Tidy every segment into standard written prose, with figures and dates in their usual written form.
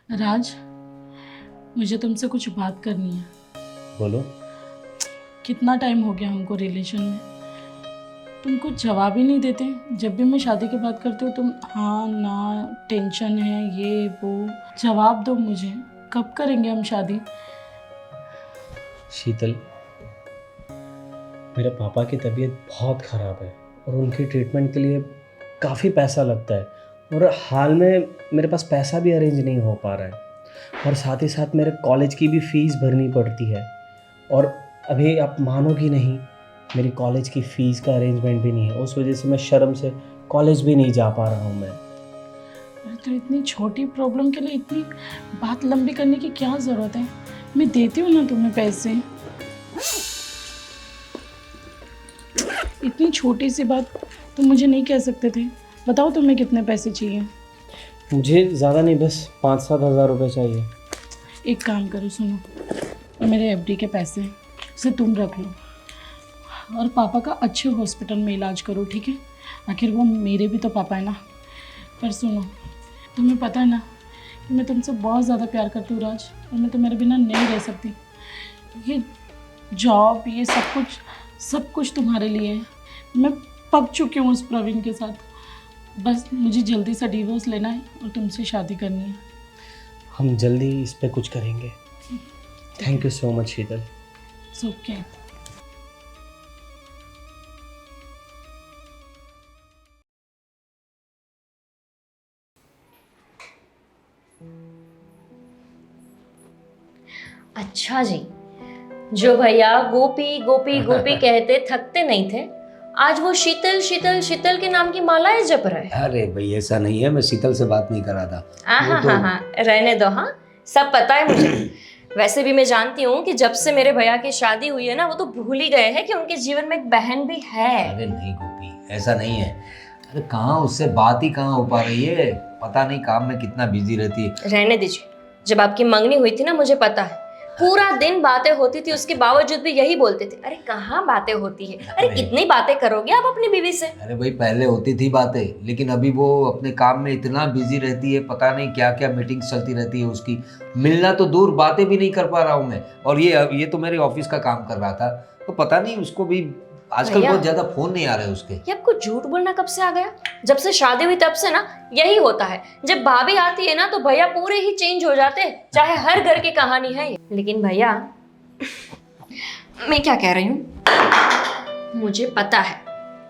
राज, मुझे तुमसे कुछ बात करनी है। बोलो। कितना टाइम हो गया हमको रिलेशन में, तुम कुछ जवाब ही नहीं देते। जब भी मैं शादी की बात करती हूँ तुम हाँ ना, टेंशन है, ये वो। जवाब दो मुझे, कब करेंगे हम शादी? शीतल, मेरे पापा की तबीयत बहुत ख़राब है और उनकी ट्रीटमेंट के लिए काफ़ी पैसा लगता है, और हाल में मेरे पास पैसा भी अरेंज नहीं हो पा रहा है, और साथ ही साथ मेरे कॉलेज की भी फ़ीस भरनी पड़ती है। और अभी आप मानोगी नहीं, मेरी कॉलेज की फ़ीस का अरेंजमेंट भी नहीं है। उस वजह से मैं शर्म से कॉलेज भी नहीं जा पा रहा हूँ मैं। अरे तो इतनी छोटी प्रॉब्लम के लिए इतनी बात लंबी करने की क्या ज़रूरत है? मैं देती हूँ ना तुम्हें पैसे। इतनी छोटी सी बात तुम मुझे नहीं कह सकते थे? बताओ तुम्हें कितने पैसे चाहिए? मुझे ज़्यादा नहीं, बस 5-7 हज़ार रुपये चाहिए। एक काम करो, सुनो, ये मेरे एफडी के पैसे हैं, उसे तुम रख लो और पापा का अच्छे हॉस्पिटल में इलाज करो, ठीक है? आखिर वो मेरे भी तो पापा है ना। पर सुनो, तुम्हें पता है ना कि मैं तुमसे बहुत ज़्यादा प्यार करती हूँ राज, और मैं तुम्हारे बिना नहीं रह सकती। ये जॉब, ये सब कुछ तुम्हारे लिए है। मैं पक चुकी हूँ उस प्रवीण के साथ। बस मुझे जल्दी से डिवोर्स लेना है और तुमसे शादी करनी है। हम जल्दी इस पे कुछ करेंगे। Thank you so much Sheetal. It's okay. अच्छा जी, जो भैया गोपी गोपी गोपी कहते थकते नहीं थे, आज वो शीतल शीतल शीतल के नाम की मालाएं जप रहे हैं। अरे भाई ऐसा नहीं है, मैं शीतल से बात नहीं कर रहा था। हाँ हाँ हाँ, रहने दो। हाँ, सब पता है मुझे। वैसे भी मैं जानती हूँ कि जब से मेरे भैया की शादी हुई है ना, वो तो भूल ही गए हैं कि उनके जीवन में एक बहन भी है। अरे नहीं गोपी, ऐसा नहीं है। अरे कहाँ, उससे बात ही कहाँ हो पा रही है, पता नहीं काम में कितना बिजी रहती है। रहने दीजिए, जब आपकी मंगनी हुई थी ना, मुझे पता है पूरा दिन बातें होती थी, उसके बावजूद भी यही बोलते थे, अरे कहाँ बातें होती है, अरे कितनी बातें करोगे आप अपनी बीवी से। अरे भाई पहले होती थी बातें, लेकिन अभी वो अपने काम में इतना बिजी रहती है, पता नहीं क्या क्या मीटिंग्स चलती रहती है उसकी। मिलना तो दूर, बातें भी नहीं कर पा रहा हूँ मैं। और ये तो मेरे ऑफिस का काम कर रहा था, तो पता नहीं उसको भी आजकल भैया, बहुत ज्यादा फोन नहीं आ रहे उसके। ये आपको झूठ बोलना कब से आ गया? जब से शादी हुई तब से ना यही होता है, जब भाभी आती है ना तो भैया पूरे ही चेंज हो जाते हैं, चाहे हर घर की कहानी है ये। लेकिन भैया, मैं क्या कह रही हूँ, मुझे पता है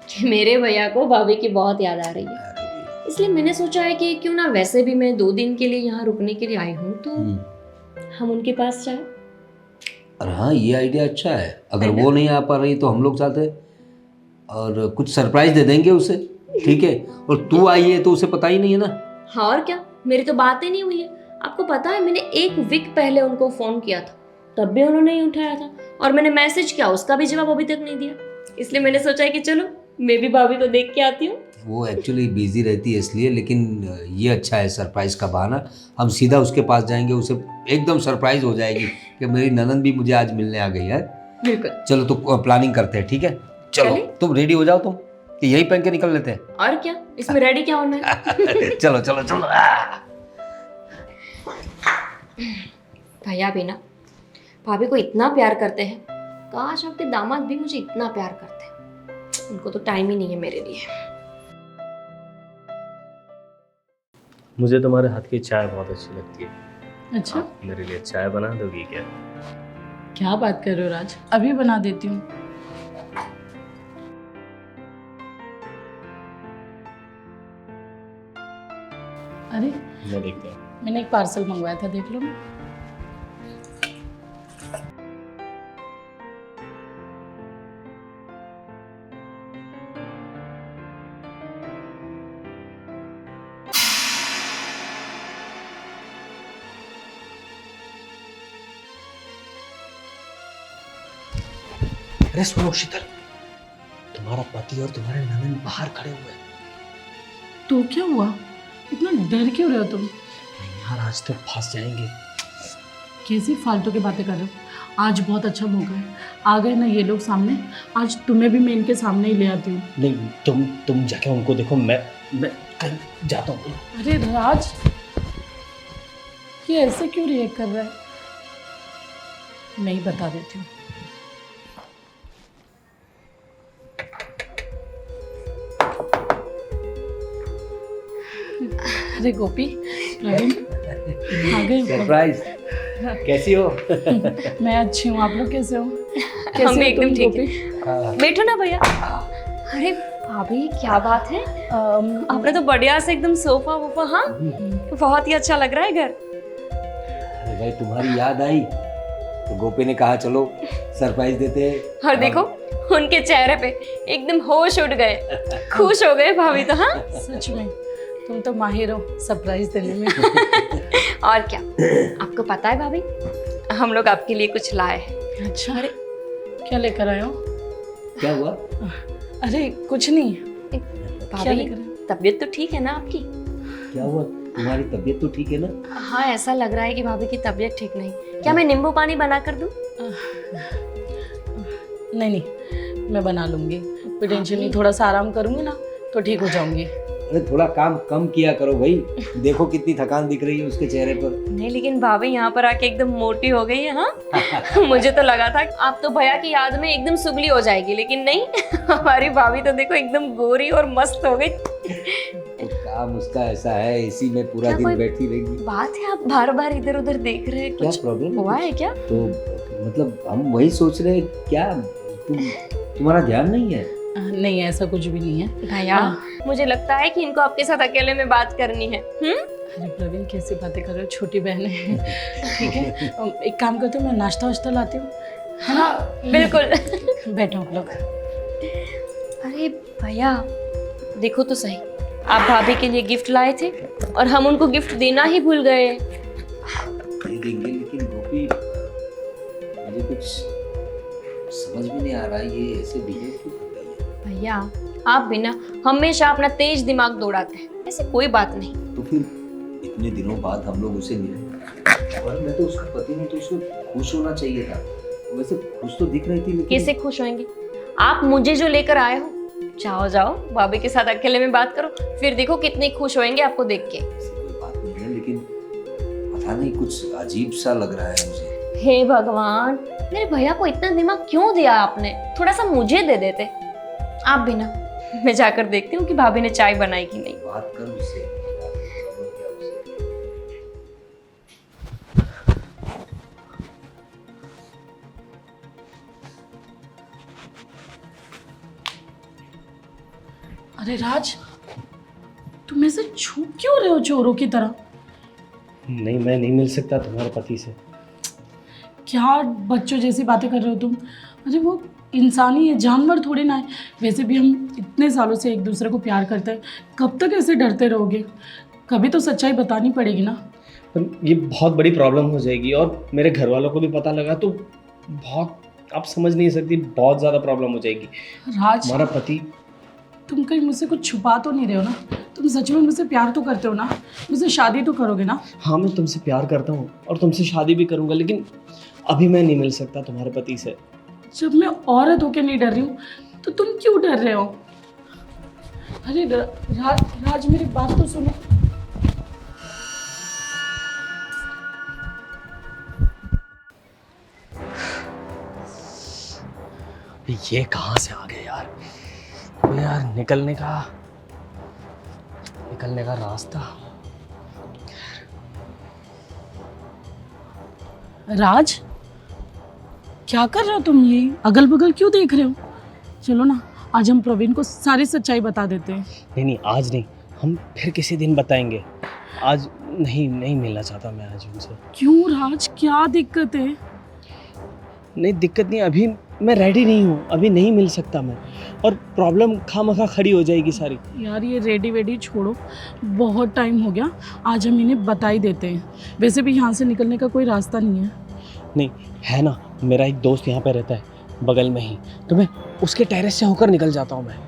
कि मेरे भैया को भाभी की बहुत याद आ रही है, इसलिए मैंने सोचा है कि क्यों ना, वैसे भी मैं 2 दिन के लिए यहाँ रुकने के लिए आई हूँ, तो हम उनके पास जाए। और हाँ, ये आइडिया अच्छा है। अगर वो नहीं आ पा रही तो हम लोग चाहते और कुछ सरप्राइज दे देंगे उसे, ठीक है? और तू आई है तो उसे पता ही नहीं है ना। हाँ और क्या, मेरी तो बात ही नहीं हुई है। आपको पता है, मैंने 1 वीक पहले उनको फोन किया था, तब भी उन्होंने नहीं उठाया था, और मैंने मैसेज किया, उसका भी जवाब अभी तक नहीं दिया। इसलिए मैंने सोचा है कि चलो मैं भी भाभी को देख के आती हूँ। वो एक्चुअली बिजी रहती है इसलिए, लेकिन ये अच्छा है सरप्राइज का बहाना। हम सीधा उसके पास जाएंगे, उसे एकदम सरप्राइज हो जाएगी कि मेरी ननद भी मुझे आज मिलने आ गई है। बिल्कुल। चलो तो प्लानिंग करते हैं, ठीक है? चलो चले? तुम रेडी हो जाओ, तुम कि यही पहन के निकल लेते हैं। और क्या, इसमें रेडी क्या होना है? चलो चलो चलो। भैया भी ना भाभी को इतना प्यार करते हैं, काश आपके दामाद भी मुझे इतना प्यार करते हैं। उनको तो टाइम ही नहीं है मेरे लिए। मुझे तुम्हारे हाथ की चाय बहुत अच्छी लगती है। अच्छा, आप मेरे लिए चाय बना दोगी क्या? क्या बात कर रहे हो राज, अभी बना देती हूँ। अरे मैं देखता हूँ। मैंने एक पार्सल मंगवाया था, देख लो ना। अरे सुनो शीतल, तुम्हारा पति और तुम्हारे ननद बाहर खड़े हुए हैं। तो क्या हुआ, इतना डर क्यों रहे हो तुम? नहीं यार, आज तो फंस जाएंगे। कैसी फालतू की बातें कर रहे हो? आज बहुत अच्छा मौका है, आ गए ना ये लोग सामने, आज तुम्हें भी मैं इनके सामने ही ले आती हूँ। नहीं, तुम जाके उनको देखो, मैं कहीं जाता हूँ। अरे राज, ये ऐसे क्यों रिएक्ट कर रहा है? मैं ही बता देती हूँ। अरे गोपी, प्रवीण आ गए। सरप्राइज, कैसी हो? मैं अच्छी हूँ, आप लोग कैसे हो? हम भी एकदम ठीक है। है। बैठो ना भैया। अरे भाभी क्या बात है, आपने तो बढ़िया से एकदम सोफा वोफा, हाँ बहुत ही अच्छा लग रहा है घर। अरे भाई तुम्हारी याद आई तो गोपी ने कहा चलो सरप्राइज देते हैं। और देखो उनके चेहरे पे एकदम होश उड़ गए, खुश हो गए भाभी तो। हाँ सच में तुम तो माहिर हो सरप्राइज देने में। और क्या, आपको पता है भाभी, हम लोग आपके लिए कुछ लाए हैं। अच्छा, अरे क्या लेकर आए हो? क्या हुआ? अरे कुछ नहीं। क्या भाभी लेकर आए? तबीयत तो ठीक है ना आपकी? क्या हुआ? तुम्हारी तबीयत तो ठीक है ना? हाँ ऐसा लग रहा है कि भाभी की तबीयत ठीक नहीं। क्या मैं नींबू पानी बना कर दूं? नहीं नहीं, मैं बना लूंगी, कोई टेंशन नहीं। थोड़ा सा आराम करूंगी ना तो ठीक हो जाऊंगी। अरे थोड़ा काम कम किया करो भाई, देखो कितनी थकान दिख रही है उसके चेहरे पर। नहीं लेकिन भाभी यहाँ पर आके एकदम मोटी हो गई है। हाँ मुझे तो लगा था कि आप तो भैया की याद में एकदम सुगली हो जाएगी, लेकिन नहीं हमारी भाभी तो देखो एकदम गोरी और मस्त हो गई। तो काम उसका ऐसा है, इसी में पूरा क्या दिन कोई बैठी रहेगी। बात है, आप बार बार इधर उधर देख रहे हैं, क्या कुछ प्रॉब्लम हुआ है क्या? तो मतलब हम वही सोच रहे हैं, क्या तुम्हारा ध्यान नहीं है? नहीं ऐसा कुछ भी नहीं है भैया। मुझे लगता है कि इनको आपके साथ अकेले में बात करनी है। अरे प्रवीण कैसी बातें कर रहे हो, छोटी बहन है। ठीक है, एक काम करते हो, मैं नाश्ता वाश्ता लाती हूँ, है ना? बिल्कुल। बैठो आप लोग। अरे भैया देखो तो सही, आप भाभी के लिए गिफ्ट लाए थे और हम उनको गिफ्ट देना ही भूल गए। दे देंगे, लेकिन गोपी मुझे कुछ समझ में नहीं आ रहा, ये ऐसे बिहेव क्यों कर रही है? भैया आप भी ना हमेशा अपना तेज दिमाग दौड़ाते हैं, ऐसे कोई बात नहीं। तो फिर इतने दिनों बाद हम लोग उसे मिले और मैं तो उसका पति नहीं, तो उसको खुश होना चाहिए था। वैसे खुश तो दिख रही थी, लेकिन कैसे खुश होंगे? आप मुझे जो लेकर आए हो, जाओ जाओ भाभी के साथ अकेले में बात करो, फिर देखो कितने खुश होंगे आपको देख के। ऐसी कोई बात नहीं है, लेकिन पता नहीं कुछ अजीब सा लग रहा है मुझे। हे भगवान, मेरे भैया को इतना दिमाग क्यों दिया आपने? थोड़ा सा मुझे दे देते। आप भी ना, मैं जाकर देखती हूँ कि भाभी ने चाय बनाई कि नहीं। बात कर उससे। अरे राज, तुम ऐसे छुप क्यों रहे हो चोरों की तरह? नहीं, मैं नहीं मिल सकता तुम्हारे पति से। क्या बच्चों जैसी बातें कर रहे हो तुम? अरे वो इंसान ही है, जानवर थोड़ी ना है। वैसे भी हम इतने सालों से एक दूसरे को प्यार करते हैं, कब तक ऐसे डरते रहोगे? कभी तो सच्चाई बतानी पड़ेगी ना। पर ये बहुत बड़ी प्रॉब्लम हो जाएगी, और मेरे घर वालों को भी पता लगा तो बहुत, आप समझ नहीं सकती, बहुत ज़्यादा प्रॉब्लम हो जाएगी। राज, हमारा पति। तुम कहीं मुझसे कुछ छुपा तो नहीं रहे हो ना? तुम सच में मुझसे प्यार तो करते हो ना? मुझसे शादी तो करोगे ना? हाँ, मैं तुमसे प्यार करता हूँ और तुमसे शादी भी करूँगा, लेकिन अभी मैं नहीं मिल सकता तुम्हारे पति से। जब मैं औरत होके नहीं डर रही हूँ तो तुम क्यों डर रहे हो? अरे राज, मेरी बात तो सुनो। ये कहाँ से आ गए यार? अबे यार, निकलने का रास्ता। राज, क्या कर रहे हो तुम? ये अगल बगल क्यों देख रहे हो? चलो ना, आज हम प्रवीण को सारी सच्चाई बता देते हैं। नहीं, आज नहीं, हम फिर किसी दिन बताएंगे। आज नहीं मिलना चाहता मैं आज उनसे। क्यों राज, क्या दिक्कत है? नहीं, दिक्कत नहीं, अभी मैं रेडी नहीं हूँ, अभी नहीं मिल सकता मैं, और प्रॉब्लम खामखा खड़ी हो जाएगी सारी। यार ये रेडी वेडी छोड़ो, बहुत टाइम हो गया, आज हम इन्हें बता ही देते हैं। वैसे भी यहाँ से निकलने का कोई रास्ता नहीं है। नहीं है ना, मेरा एक दोस्त यहाँ पे रहता है बगल में ही, तो मैं उसके टेरेस से होकर निकल जाता हूँ मैं।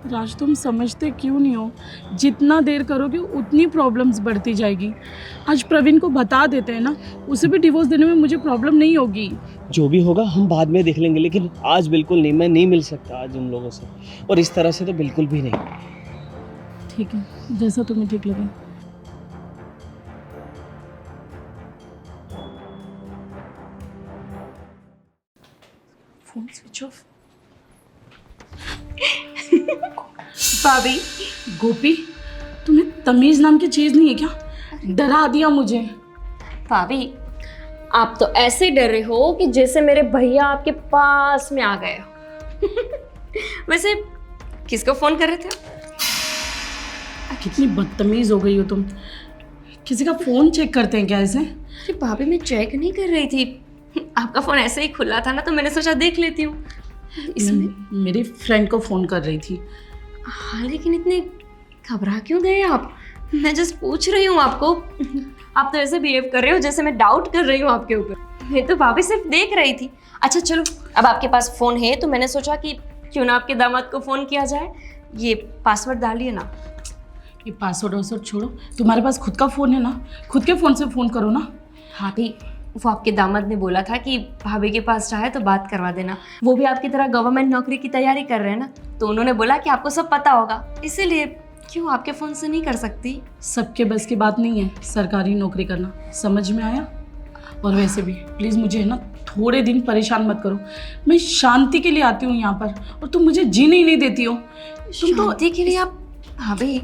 राज तुम समझते क्यों नहीं हो? जितना देर करोगे उतनी प्रॉब्लम्स बढ़ती जाएगी। आज प्रवीण को बता देते हैं ना, उसे भी डिवोर्स देने में मुझे प्रॉब्लम नहीं होगी। जो भी होगा हम बाद में देख लेंगे, लेकिन आज बिल्कुल नहीं, मैं नहीं मिल सकता आज उन लोगों से, और इस तरह से तो बिल्कुल भी नहीं। ठीक है, जैसा तुम्हें ठीक लगे। Phone switch off. भाभी गोपी, तुम्हें तमीज नाम की चीज नहीं है क्या? डरा दिया मुझे। भाभी आप तो ऐसे डर रहे हो कि जैसे मेरे भैया आपके पास में आ गए हो। वैसे किसको फोन कर रहे थे आप? कितनी बदतमीज हो गई हो तुम। किसी का फोन चेक करते हैं क्या ऐसे? अरे भाभी मैं चेक नहीं कर रही थी, आपका फोन ऐसे ही खुला था ना तो मैंने सोचा देख लेती हूँ इसमें। मेरी फ्रेंड को फोन कर रही थी। हाँ लेकिन इतने घबरा क्यों गए आप? मैं जस्ट पूछ रही हूँ आपको। आप तो ऐसे बिहेव कर रहे हो जैसे मैं डाउट कर रही हूँ आपके ऊपर। मैं तो भाभी सिर्फ देख रही थी। अच्छा चलो, अब आपके पास फ़ोन है तो मैंने सोचा कि क्यों ना आपके दामाद को फ़ोन किया जाए। ये पासवर्ड डालिए ना। ये पासवर्ड वासवर्ड छोड़ो, तुम्हारे पास खुद का फ़ोन है ना, खुद के फ़ोन से फ़ोन करो ना। भाभी वो आपके दामाद ने बोला था कि भाभी के पास चाहे तो बात करवा देना। वो भी आपकी तरह गवर्नमेंट नौकरी की तैयारी कर रहे हैं ना, तो उन्होंने बोला कि आपको सब पता होगा, इसीलिए क्यों आपके फ़ोन से नहीं कर सकती? सबके बस की बात नहीं है सरकारी नौकरी करना, समझ में आया? और वैसे भी प्लीज़ मुझे है ना थोड़े दिन परेशान मत करो। मैं शांति के लिए आती हूँ यहाँ पर और तुम मुझे जीने ही नहीं देती हो। तुम तो शांति के लिए आप? भाभी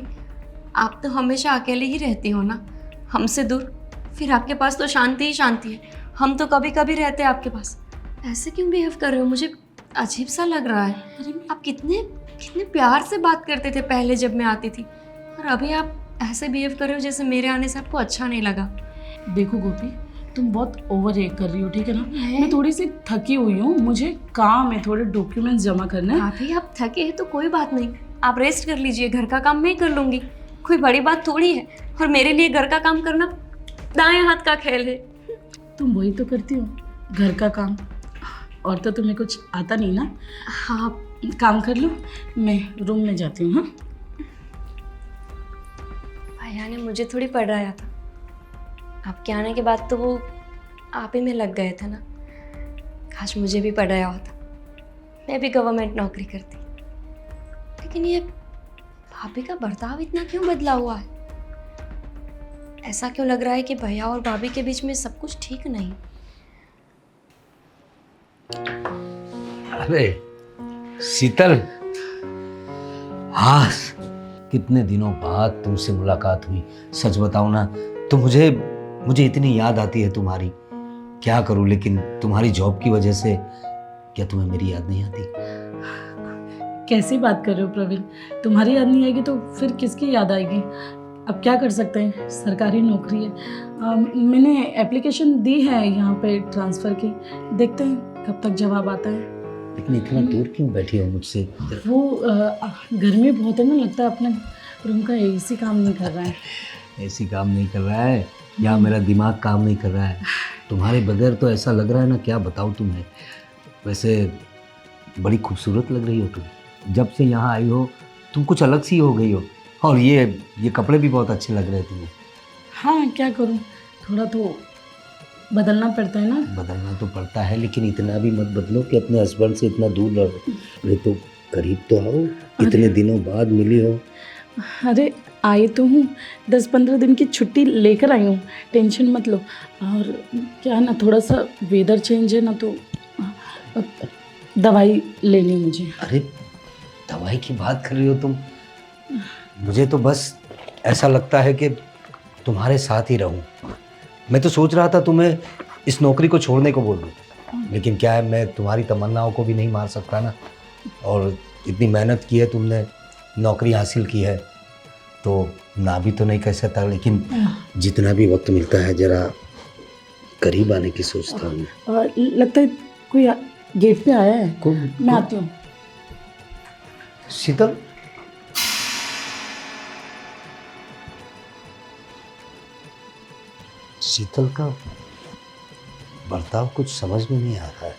आप तो हमेशा अकेले ही रहती हो ना, हमसे दूर। फिर आपके पास तो शांति ही शांति है। हम तो कभी कभी रहते हैं आपके पास। ऐसे क्यों बिहेव कर रहे हो? मुझे अजीब सा लग रहा है। आप कितने कितने प्यार से बात करते थे पहले जब मैं आती थी, और अभी आप ऐसे बिहेव कर रहे हो जैसे मेरे आने से आपको अच्छा नहीं लगा। देखो गोपी, तुम बहुत ओवर रिएक्ट कर रही हो, ठीक है ना? मैं? मैं थोड़ी सी थकी हुई हूँ, मुझे काम है, थोड़े डॉक्यूमेंट्स जमा करने हैं। भाभी आप थके हैं तो कोई बात नहीं, आप रेस्ट कर लीजिए, घर का काम मैं कर लूँगी। कोई बड़ी बात थोड़ी है, और मेरे लिए घर का काम करना दाएं हाथ का खेल है। तुम वही तो करती हो, घर का काम, और तो तुम्हें कुछ आता नहीं ना। हाँ काम कर लो, मैं रूम में जाती हूँ। हाँ, भैया ने मुझे थोड़ी पढ़ाया था। आपके आने के बाद तो वो आप ही में लग गए थे ना। काश मुझे भी पढ़ाया होता, मैं भी गवर्नमेंट नौकरी करती। लेकिन ये भाभी का बर्ताव इतना क्यों बदला हुआ है? ऐसा क्यों लग रहा है कि भैया और भाभी के बीच में सब कुछ ठीक नहीं? अरे शीतल, हाँ कितने दिनों बाद तुमसे मुलाकात हुई। सच बताऊं ना तो मुझे इतनी याद आती है तुम्हारी, क्या करूं। लेकिन तुम्हारी जॉब की वजह से क्या तुम्हें मेरी याद नहीं आती? कैसी बात कर रहे हो प्रवीण? तुम्हारी याद नहीं आएगी तो फिर किसकी याद आएगी? अब क्या कर सकते हैं, सरकारी नौकरी है। मैंने एप्लीकेशन दी है यहाँ पे ट्रांसफ़र की, देखते हैं कब तक जवाब आता है। लेकिन इतना दूर क्यों बैठी हो मुझसे? वो गर्मी बहुत है ना, लगता है अपने रूम का एसी काम नहीं कर रहा है। ऐसी काम नहीं कर रहा है या मेरा दिमाग काम नहीं कर रहा है? तुम्हारे बगैर तो ऐसा लग रहा है ना, क्या बताऊँ तुम्हें। वैसे बड़ी खूबसूरत लग रही हो तुम, जब से यहाँ आई हो तुम कुछ अलग सी हो गई हो। और ये कपड़े भी बहुत अच्छे लग रहे हैं तुम्हें। हाँ क्या करूँ, थोड़ा तो बदलना पड़ता है ना। बदलना तो पड़ता है, लेकिन इतना भी मत बदलो कि अपने हस्बैंड से इतना दूर रहो। अरे तो करीब तो आओ, इतने दिनों बाद मिली हो। अरे आई तो हूँ, 10-15 दिन की छुट्टी लेकर आई हूँ, टेंशन मत लो। और क्या है ना, थोड़ा सा वेदर चेंज है ना, तो दवाई लेनी मुझे। अरे दवाई की बात कर रही हो तुम? मुझे तो बस ऐसा लगता है कि तुम्हारे साथ ही रहूं। मैं तो सोच रहा था तुम्हें इस नौकरी को छोड़ने को बोल दूं, लेकिन क्या है, मैं तुम्हारी तमन्नाओं को भी नहीं मार सकता ना। और इतनी मेहनत की है तुमने, नौकरी हासिल की है, तो ना भी तो नहीं कह सकता। लेकिन जितना भी वक्त मिलता है जरा करीब आने की सोचता हूँ। लगता है कोई गेट पे आया है, मैं आती हूँ। शीतल, शीतल का बर्ताव कुछ समझ में नहीं आ रहा है।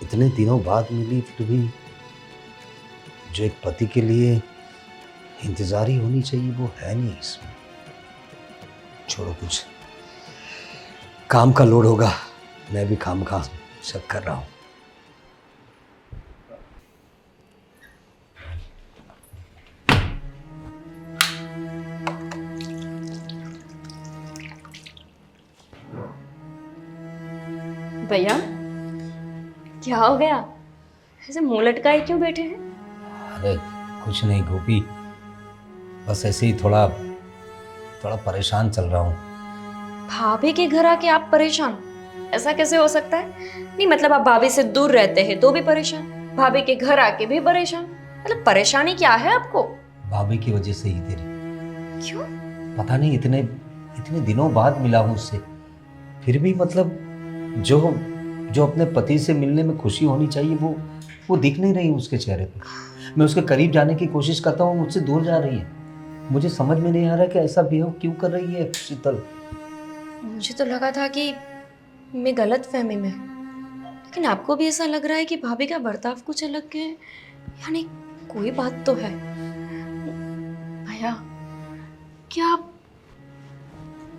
इतने दिनों बाद मिली फिर भी जो एक पति के लिए इंतज़ारी होनी चाहिए वो है नहीं इसमें। छोड़ो, कुछ काम का लोड होगा, मैं भी काम का सब कर रहा हूँ। भैया क्या हो गया? ऐसे मुंह लटकाए क्यों बैठे हैं? अरे कुछ नहीं गोपी, बस ऐसे ही थोड़ा थोड़ा परेशान चल रहा हूँ। भाभी के घर आके आप परेशान? ऐसा कैसे हो सकता है? नहीं मतलब आप भाभी से दूर रहते हैं तो भी परेशान, भाभी के घर आके भी परेशान, मतलब परेशानी क्या है आपको? भाभी की वजह से ही तेरी। क्यों? पता नहीं, इतने इतने दिनों बाद मिला हूँ उससे, फिर भी मतलब जो जो अपने पति से मिलने में खुशी होनी चाहिए वो दिख नहीं रही उसके चेहरे पे। मैं उसके करीब जाने की कोशिश करता हूँ, मुझसे दूर जा रही है। मुझे समझ में नहीं आ रहा कि ऐसा बिहेव क्यों कर रही है शीतल। मुझे तो लगा था कि मैं गलत फहमी में हूँ, लेकिन आपको भी ऐसा लग रहा है कि भाभी का बर्ताव कुछ अलग है, यानी कोई बात तो है। भैया, क्या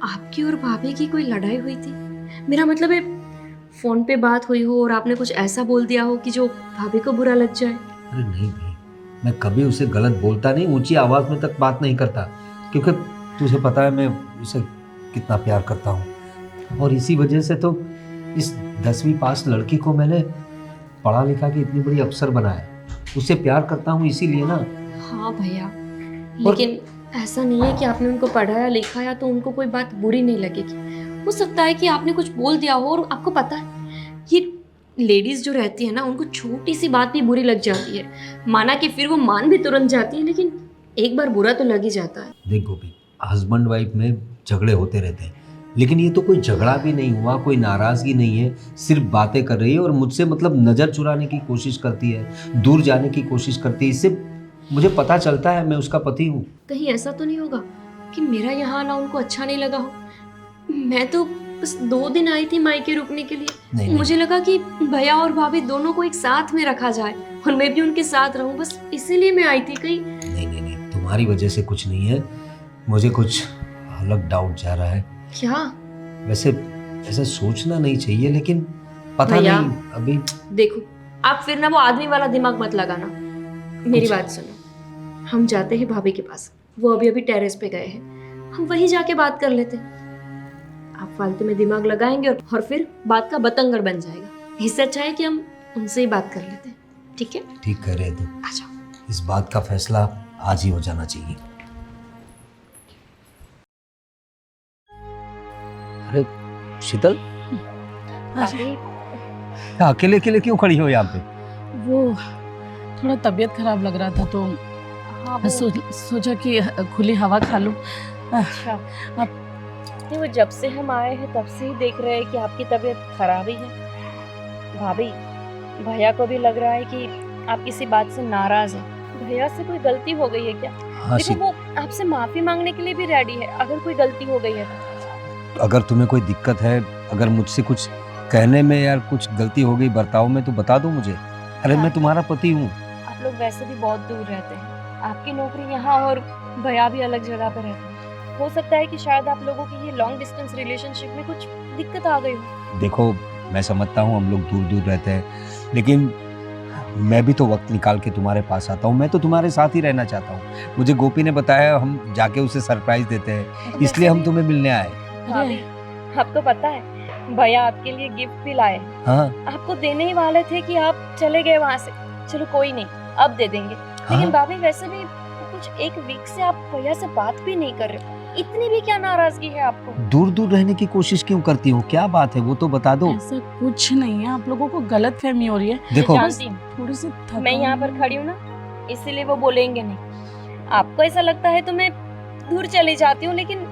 आपकी और भाभी की कोई लड़ाई हुई थी? मेरा मतलब है फोन पे बात हुई हो और आपने कुछ ऐसा बोल दिया हो कि जो भाभी को बुरा लग जाए। अरे नहीं भाई, मैं कभी उसे गलत बोलता नहीं, ऊंची आवाज में तक बात नहीं करता, क्योंकि तुझे पता है मैं उसे कितना प्यार करता हूँ। और इसी वजह से तो इस 10वीं पास लड़की को मैंने पढ़ा लिखा के इतनी बड़ी अफसर बनाया। उससे प्यार करता हूँ इसीलिए ना। हाँ भैया, लेकिन ऐसा नहीं है कि आपने उनको पढ़ाया लिखाया तो उनको कोई बात बुरी नहीं लगेगी। हो सकता है कि आपने कुछ बोल दिया हो, और आपको पता है ये लेडीज जो रहती है ना, उनको छोटी सी बात भी बुरी लग जाती है। माना कि फिर वो मान भी तुरंत जाती है, लेकिन एक बार बुरा तो लग ही जाता है। देख गोपी, हस्बैंड वाइफ में झगड़े होते रहते हैं, लेकिन ये तो कोई झगड़ा भी नहीं हुआ, कोई नाराजगी नहीं है, सिर्फ बातें कर रही है और मुझसे मतलब नज़र चुराने की कोशिश करती है, दूर जाने की कोशिश करती है। इससे मुझे पता चलता है मैं उसका पति हूँ। कहीं ऐसा तो नहीं होगा कि मेरा यहाँ आना उनको अच्छा नहीं लगा हो? मैं तो बस 2 दिन आई थी मायके रुकने के लिए। नहीं, मुझे लगा कि भैया और भाभी दोनों को एक साथ में रखा जाए और मैं भी उनके साथ रहूं, बस इसीलिए मैं आई थी। कहीं नहीं, तुम्हारी वजह से कुछ नहीं है, मुझे कुछ अलग डाउट जा रहा है। क्या? वैसे ऐसा सोचना नहीं चाहिए, लेकिन पता भैया, नहीं अभी। देखो, आप फिर ना वो आदमी वाला दिमाग मत लगाना। मेरी बात सुनो, हम जाते हैं भाभी के पास, वो अभी अभी टेरेस पे गए हैं, हम वहीं जाके बात कर लेते हैं। आप फालतू में दिमाग लगाएंगे और फिर बात का बतंगड़ बन जाएगा। इससे अच्छा है कि हम उनसे ही बात कर लेते हैं, ठीक है? ठीक कह रहे तुम, आ जाओ। इस बात का फैसला आज ही हो जाना चाहिए। अरे शीतल, क्या अकेले अकेले क्यों खड़ी हो यहाँ पे? वो थोड़ा तबीयत खराब लग रहा था तो हाँ, सोचा कि खुली हवा खा लूं। अच्छा। नहीं, वो जब से हम आए हैं तब से ही देख रहे हैं कि आपकी तबीयत खराब ही है। भाभी, भैया को भी लग रहा है कि आप किसी बात से नाराज हैं। भैया से कोई गलती हो गई है क्या? हाँ देखो, वो आपसे माफी मांगने के लिए भी रेडी है अगर कोई गलती हो गई है तो। अगर तुम्हें कोई दिक्कत है, अगर मुझसे कुछ कहने में या कुछ गलती हो गई बर्ताव में, तो बता दो मुझे। अरे मैं तुम्हारा पति हूँ। आप लोग वैसे भी बहुत दूर रहते हैं, आपकी नौकरी यहाँ और भैया भी अलग जगह पे रहते हैं। हो सकता है कि शायद आप लोगों की ये लॉन्ग डिस्टेंस रिलेशनशिप में कुछ दिक्कत आ गई हो। देखो, मैं समझता हूँ हम लोग दूर दूर रहते हैं, लेकिन मैं भी तो वक्त निकाल के तुम्हारे पास आता हूँ। मैं तो तुम्हारे साथ ही रहना चाहता हूँ। मुझे गोपी ने बताया हम जाके उसे सरप्राइज देते हैं, इसलिए हम तुम्हें मिलने आए। भाभी, आपको पता है भैया आपके लिए गिफ्ट भी लाए। हाँ आपको देने ही वाले थे कि आप चले गए वहाँ से। चलो कोई नहीं, अब दे देंगे। लेकिन भाभी, वैसे भी कुछ 1 वीक से आप भैया से बात भी नहीं कर रहे, इतनी भी क्या नाराजगी है आपको? दूर दूर रहने की कोशिश क्यों करती हूँ? क्या बात है वो तो बता दो। ऐसा कुछ नहीं है, आप लोगों को गलत फहमी हो रही है। देखो, जानती हूँ, थोड़ी सी मैं यहाँ पर खड़ी हूँ ना, इसीलिए वो बोलेंगे नहीं। आपको ऐसा लगता है तो मैं दूर चली जाती हूँ, लेकिन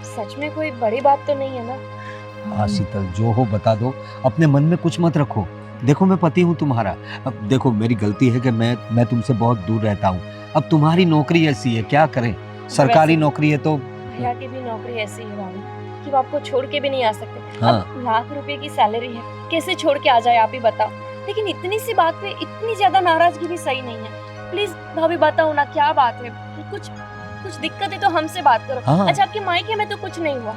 सच में कोई बड़ी बात तो नहीं है ना। हाँ शीतल, जो हो बता दो, अपने मन में कुछ मत रखो। देखो, मैं पति हूँ तुम्हारा। अब देखो, मेरी गलती है कि मैं तुमसे बहुत दूर रहता हूँ। अब तुम्हारी नौकरी ऐसी है, क्या करें, सरकारी नौकरी है तो। भैया की भी नौकरी ऐसी है भाभी कि वो आपको छोड़ के भी नहीं आ सकते। हाँ। अब लाख रुपए की सैलरी है, कैसे छोड़ के आ जाए आप ही बताओ। लेकिन इतनी सी बात पे इतनी ज्यादा नाराजगी भी सही नहीं है। प्लीज भाभी बताओ ना, क्या बात है? कुछ दिक्कत है तो हमसे बात करो। हाँ। अच्छा, आपके मायके में तो कुछ नहीं हुआ?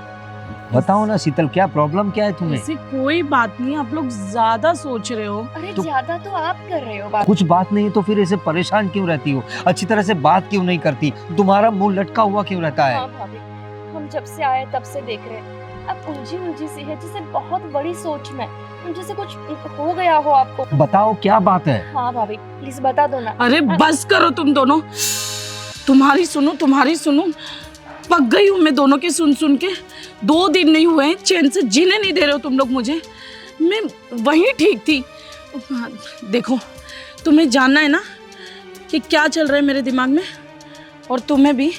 बताओ ना शीतल, क्या प्रॉब्लम क्या है तुम्हें? ऐसी कोई बात नहीं, आप लोग ज्यादा सोच रहे हो। अरे तो- ज्यादा तो आप कर रहे हो बात। कुछ बात नहीं तो फिर ऐसे परेशान क्यों रहती हो? अच्छी तरह से बात क्यों नहीं करती? तुम्हारा मुंह लटका हुआ क्यों रहता है? हाँ भाभी, हम जब से आए तब से देख रहे हैं आप उलझी उलझी सी है, जैसे बहुत बड़ी सोच में, जैसे कुछ हो गया हो आपको। बताओ क्या बात है। हाँ भाभी प्लीज बता दो ना। अरे बस करो तुम दोनों, तुम्हारी सुनो, पक गई हूँ मैं दोनों की सुन सुन के। 2 दिन नहीं हुए हैं, चैन से जीने नहीं दे रहे हो तुम लोग मुझे। मैं वहीं ठीक थी। देखो, तुम्हें जानना है ना कि क्या चल रहा है मेरे दिमाग में, और तुम्हें भी।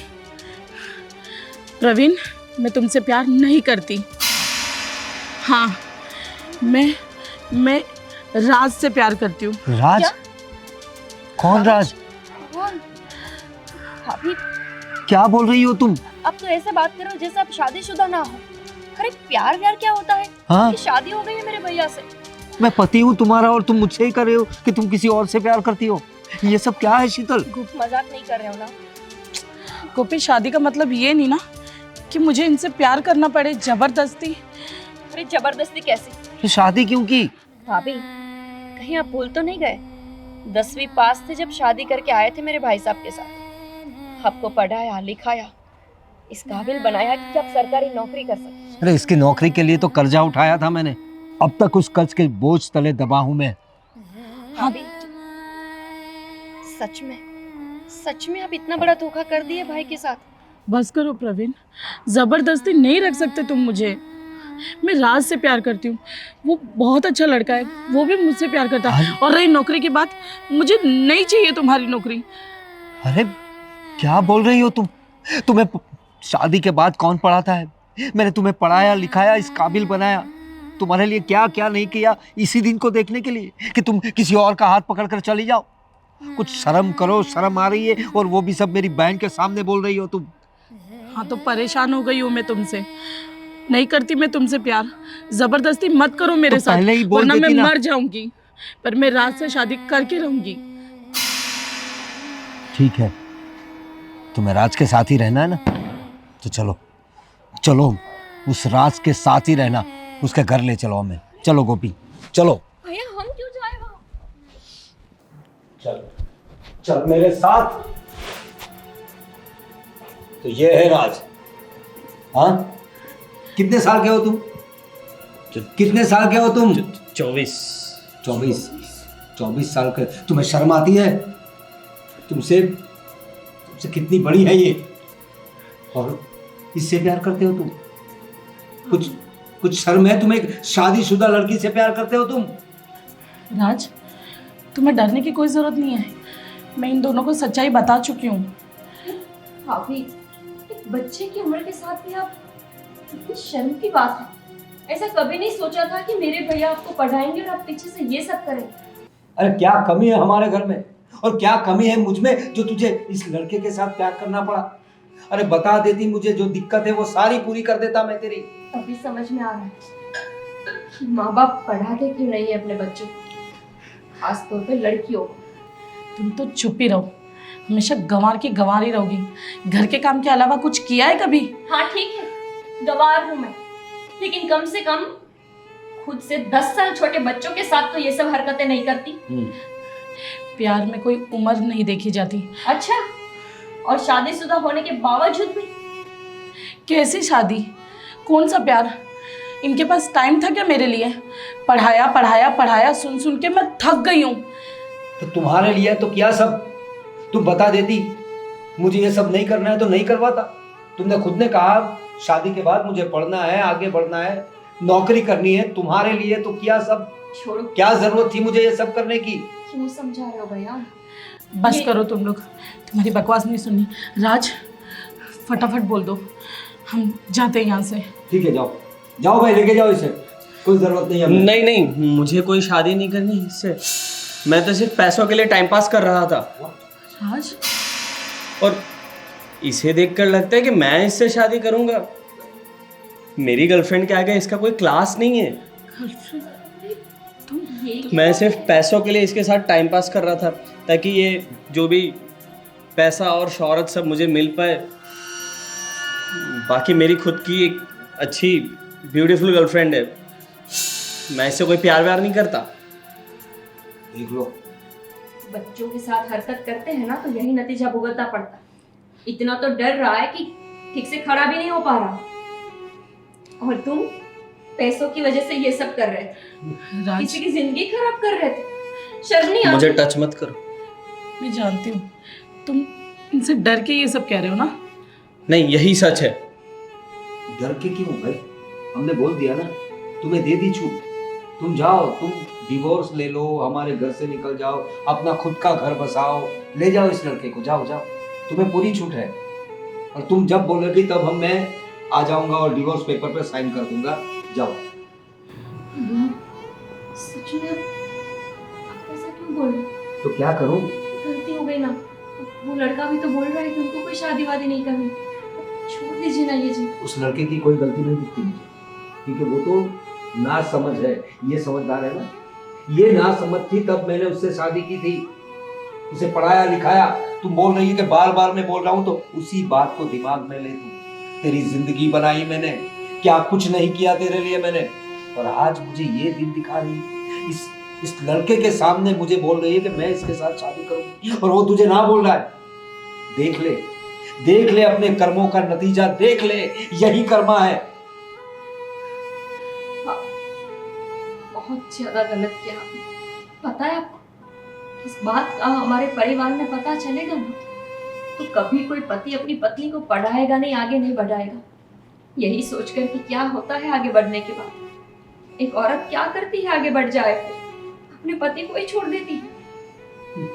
प्रवीण, मैं तुमसे प्यार नहीं करती। हाँ, मैं राज से प्यार करती हूँ। राज? क्या? कौन राज? कौन? भाभी क्या बोल रही हो तुम? अब तो ऐसे बात करो जैसे आप शादीशुदा ना हो। अरे प्यार क्या होता है? हाँ? कि शादी हो गई है मेरे भैया से। मैं पति हूँ तुम्हारा और तुम मुझसे ही कर रहे हो कि तुम किसी और से प्यार करती हो। ये सब क्या है शीतल? मजाक नहीं कर रहे हो ना? गोपी, शादी का मतलब ये नहीं ना कि मुझे इनसे प्यार करना पड़े जबरदस्ती। अरे जबरदस्ती कैसी? ये शादी क्यों की? भाभी कहीं आप भूल तो नहीं गए? 10वीं पास थे जब शादी करके आए थे मेरे भाई साहब के साथ। आपको पढ़ाया लिखाया, इस काबिल बनाया कि आप सरकारी नौकरी कर सके। अरे इसकी नौकरी के लिए तो कर्जा उठाया था मैंने। अब तक उस कर्ज के बोझ तले दबा हूं मैं। भाभी सच में आप इतना बड़ा धोखा कर दिए भाई के साथ? बस करो प्रवीण, जबरदस्ती नहीं रख सकते तुम मुझे। मैं राज से प्यार करती हूँ, वो बहुत अच्छा लड़का है, वो भी मुझसे प्यार करता है। और रही नौकरी की बात, मुझे नहीं चाहिए तुम्हारी नौकरी। अरे क्या बोल रही हो तुम? तुम्हें शादी के बाद कौन पढ़ाता है? मैंने तुम्हें पढ़ाया लिखाया, इस काबिल बनाया। तुम्हारे लिए क्या क्या नहीं किया इसी दिन को देखने के लिए कि तुम किसी और का हाथ पकड़कर चली जाओ। कुछ शर्म करो, शर्म आ रही है, और वो भी सब मेरी बहन के सामने बोल रही हो तुम। हाँ तो परेशान हो गई हूँ मैं तुमसे, नहीं करती मैं तुमसे प्यार। जबरदस्ती मत करो मेरे तो साथ, पहले ही बोल वरना मैं देती ना। मर जाऊंगी। पर मैं राज से शादी करके रहूंगी। ठीक है, तुम्हें राज के साथ ही रहना है ना, तो चलो उस राज के साथ ही रहना। उसके घर ले चलो हमें। चलो गोपी चलो। भैया हम क्यों जाए वहाँ? चल मेरे साथ। तो ये है राज। हाँ, कितने साल के हो तुम? कितने साल के हो तुम? 24 साल के। तुम्हें शर्म आती है? तुमसे कितनी बड़ी है ये, और इससे प्यार करते हो तुम? कुछ शर्म है तुम्हें? शादीशुदा लड़की से प्यार करते हो तुम? राज, तुम्हें डरने की कोई जरूरत नहीं है। मैं इन दोनों को सच्चाई बता चुकी हूँ। भाभी एक बच्चे की उम्र के साथ भी आप, कितनी शर्म की बात है। ऐसा कभी नहीं सोचा था कि मेरे भैया आपको पढ़ाएंगे और आप पीछे से ये सब करें। अरे क्या कमी है हमारे घर में, और क्या कमी है मुझ में जो तुझे इस लड़के के साथ प्यार करना पड़ा? अरे बता देती, मुझे जो दिक्कत है वो सारी पूरी कर देता मैं तेरी। अभी समझ में आ रहा है कि माँ बाप पढ़ाते क्यों नहीं है अपने बच्चों को, खासतौर पे लड़कियों को। तुम तो चुप ही रहो, हमेशा गंवार की गंवार ही रहोगी। घर के काम के अलावा कुछ किया है कभी? हाँ ठीक है, गंवार हूँ मैं, लेकिन कम से कम खुद से 10 साल छोटे बच्चों के साथ तो ये सब हरकतें नहीं करती। प्यार में कोई उम्र नहीं देखी जाती। अच्छा, और शादीशुदा होने के बावजूद भी? कैसी शादी, कौन सा प्यार? इनके पास टाइम था क्या मेरे लिए? पढ़ाया पढ़ाया पढ़ाया, सुन सुन के मैं थक गई हूँ। तो तुम्हारे लिए तो क्या सब? तुम बता देती, मुझे ये सब नहीं करना है तो नहीं करवाता। तुमने खुद ने कहा शादी के बाद मुझे पढ़ना है, आगे बढ़ना है, नौकरी करनी है। तुम्हारे लिए तो किया सब। छोड़ो, क्या जरूरत थी मुझे ये सब करने की? क्यों समझा रहे हो भैया? बस करो तुम लोग, तुम्हारी बकवास नहीं सुननी। राज, फटाफट बोल दो, हम जाते हैं यहाँ से। ठीक है, जाओ भाई, लेके जाओ इसे। कोई जरूरत नहीं है। नहीं, मुझे कोई शादी नहीं करनी इससे। मैं तो सिर्फ पैसों के लिए टाइम पास कर रहा था। राज, और इसे देखकर लगता है कि मैं इससे शादी करूंगा। मेरी गर्लफ्रेंड के आगे इसका कोई क्लास नहीं है। मैं सिर्फ पैसों के लिए इसके साथ टाइम पास कर रहा था, ताकि ये जो भी पैसा और शोहरत सब मुझे मिल पाए। बाकी मेरी खुद की एक अच्छी ब्यूटीफुल गर्लफ्रेंड है, मैं इससे कोई प्यार व्यार नहीं करता। देख लो, बच्चों के साथ हरकत करते हैं ना तो यही नतीजा भुगतना पड़ता। इतना तो डर रहा है कि ठीक से खड़ा भी नहीं हो पा रहा। और तुम पैसों की वजह से ये सब कर रहे थे, राज, किसी की जिंदगी खराब कर रहे थे। शर्म नहीं मुझे आती? टच मत करो। मैं जानती हूँ तुम इनसे डर के ये सब कह रहे हो ना। नहीं, यही सच है। डर के क्यों भाई? हमने बोल दिया ना, तुम्हें दे दी छूट। तुम जाओ, तुम डिवोर्स ले लो, हमारे घर से निकल जाओ, अपना खुद का घर बसाओ, ले जाओ इस लड़के को, जाओ जाओ, तुम्हें पूरी छूट है। और तुम जब बोलोगी तब मैं आ जाऊंगा और डिवोर्स पेपर पे साइन कर दूंगा। जाओ। सच में आप ऐसा क्यों बोल रहे हो? तो क्या करूं? गलती हो गई ना। वो लड़का भी तो बोल रहा है कि उनको कोई शादी वादी नहीं करनी। छोड़ दीजिए ना ये जी। उस लड़के की कोई गलती नहीं दिखती मुझे, क्योंकि वो तो ना समझ है। ये समझदार है ना, ये ना समझ थी तब मैंने उससे शादी की थी, उसे पढ़ाया लिखाया। तुम बोल रही है कि बार बार मैं बोल रहा हूँ, तो उसी बात को दिमाग में ले तू। तेरी जिंदगी बनाई मैंने, क्या कुछ नहीं किया तेरे लिए मैंने, और आज मुझे ये दिन दिखा रही है। इस लड़के के सामने मुझे बोल रही है कि मैं इसके साथ शादी करूंगी, और वो तुझे ना बोल रहा है। देख ले, देख ले अपने कर्मों का नतीजा, देख ले, यही कर्मा है। बहुत ज्यादा गलत किया आपने। पता है आपको, इस बात का हमारे परिवार में पता चलेगा ना, तो कभी कोई पति अपनी पत्नी को पढ़ाएगा नहीं, आगे नहीं बढ़ाएगा। यही सोचकर कि क्या होता है आगे बढ़ने के बाद। एक औरत क्या करती है आगे बढ़ जाए, फिर अपने पति को ही छोड़ देती है।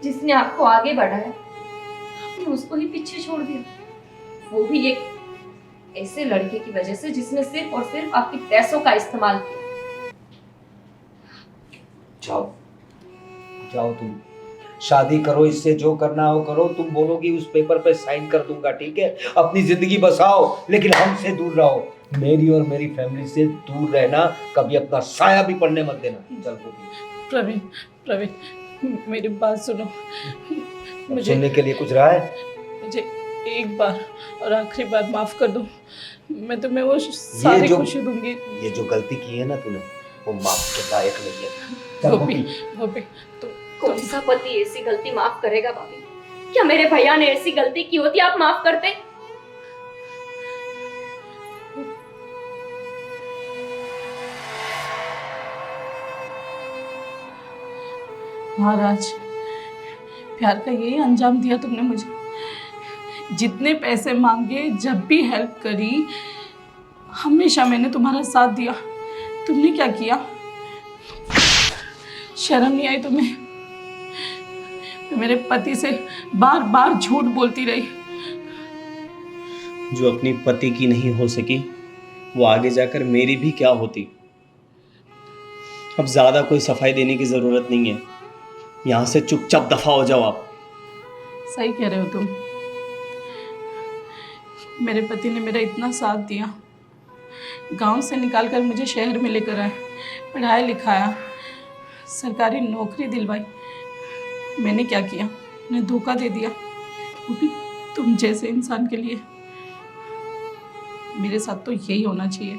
जिसने आपको आगे बढ़ाया, आपने उसको ही पीछे छोड़ दिया, वो भी एक ऐसे लड़के की वजह से जिसने सिर्फ और सिर्फ आपके पैसों का इस्तेमाल किया। जाओ जाओ, तुम शादी करो, इससे जो करना हो करो। तुम बोलोगी उस पेपर पे साइन कर दूंगा, ठीक है? अपनी जिंदगी बसाओ, लेकिन हमसे दूर रहो। मेरी और मेरी फैमिली से दूर रहना, कभी अपना साया भी पड़ने मत देना। चल प्रवीण, प्रवीण मेरी बात सुनो। मुझे सुनने के लिए कुछ रहा है? मुझे एक बार और आखिरी बार माफ कर दो। मैं तुम्हें वो सारी खुशी दूंगी। ये जो गलती की है ना तूने, वो माफ के लायक नहीं है। चल गोपी, गोपी, कौन सा पति ऐसी गलती माफ करेगा भाभी? क्या मेरे भैया ने ऐसी गलती की होती आप माफ करते? हाँ राज, प्यार का यही अंजाम दिया तुमने मुझे। जितने पैसे मांगे, जब भी हेल्प करी, हमेशा मैंने तुम्हारा साथ दिया। तुमने क्या किया? शर्म नहीं आई तुम्हें? मैं मेरे पति से बार बार झूठ बोलती रही। जो अपनी पति की नहीं हो सकी, वो आगे जाकर मेरी भी क्या होती। अब ज़्यादा कोई सफाई देने की ज़रूरत नहीं है। यहाँ से चुपचाप दफा हो जाओ आप। सही कह रहे हो तुम। मेरे पति ने मेरा इतना साथ दिया, गांव से निकालकर मुझे शहर में लेकर आए, पढ़ाया लिखाया, सरकारी नौकरी दिलवाई। मैंने क्या किया? उन्हें धोखा दे दिया, वो भी तुम जैसे इंसान के लिए। मेरे साथ तो यही होना चाहिए।